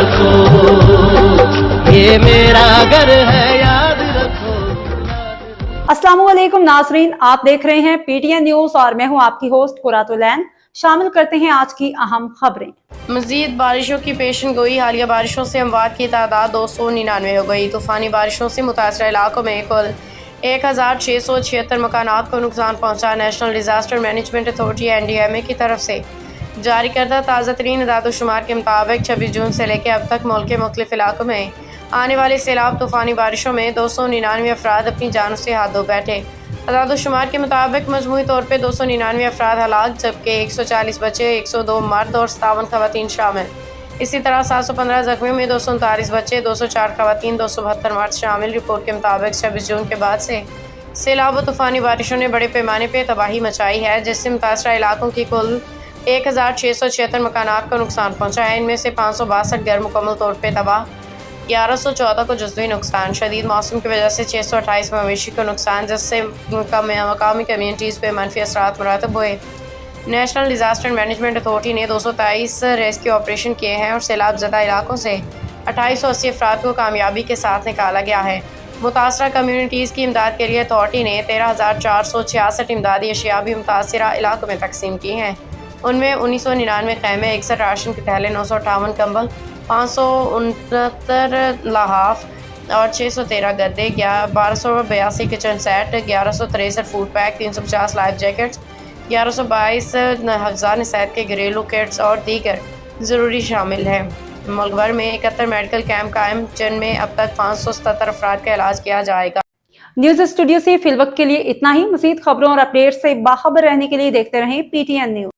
رکھو یہ میرا گھر ہے یاد رکھو. السلام علیکم ناظرین، آپ دیکھ رہے ہیں پی ٹی این نیوز اور میں ہوں آپ کی ہوسٹ قرۃ العین. شامل کرتے ہیں آج کی اہم خبریں. مزید بارشوں کی پیشن گوئی. حالیہ بارشوں سے اموات کی تعداد 299 ہو گئی. طوفانی بارشوں سے متاثرہ علاقوں میں کل 1676 مکانات کو نقصان پہنچا. National disaster management authority (NDMA) کی طرف سے جاری کردہ تازہ ترین اعداد و شمار کے مطابق 26 جون سے لے کے اب تک ملک کے مختلف علاقوں میں آنے والے سیلاب طوفانی بارشوں میں 299 افراد اپنی جانوں سے ہاتھ دھو بیٹھے. اعداد و شمار کے مطابق مجموعی طور پہ 299 افراد ہلاک جبکہ 140 بچے، 102 مرد اور 57 خواتین شامل. اسی طرح 715 زخمیوں میں 239 بچے، 204 خواتین، 272 مرد شامل. رپورٹ کے مطابق 26 جون کے بعد سے سیلاب و طوفانی بارشوں نے بڑے پیمانے پہ تباہی مچائی ہے جس سے متاثرہ علاقوں کی کل 1676 مکانات کو نقصان پہنچا ہے. ان میں سے 562 گھر مکمل طور پہ تباہ، 1114 کو جزوی نقصان. شدید موسم کی وجہ سے 628 مویشی کو نقصان جس سے مقامی کمیونٹیز پہ منفی اثرات مرتب ہوئے. نیشنل ڈیزاسٹر مینجمنٹ اتھارٹی نے 223 ریسکیو آپریشن کیے ہیں اور سیلاب زدہ علاقوں سے 2880 افراد کو کامیابی کے ساتھ نکالا گیا ہے. متاثرہ کمیونٹیز کی امداد کے لیے اتھارٹی نے 13,466 امدادی اشیاء بھی متاثرہ علاقوں میں تقسیم کی ہیں. ان میں 1999 خیمے، 61 راشن کے تھیلے، 958 کمبل، 569 لحاف اور 613 گدے، 1282 kitchen set, 1163 food pack, 350 life jackets, 1122 حفظان صحت کے گھریلو کٹس اور دیگر ضروری شامل ہیں. ملک بھر میں 71 میڈیکل کیمپ قائم جن میں اب تک 577 افراد کا علاج کیا جائے گا. نیوز اسٹوڈیو سے فی الوقت کے لیے اتنا ہی. مزید خبروں اور اپڈیٹ سے باخبر رہنے کے لیے دیکھتے رہیں پی ٹی این نیوز.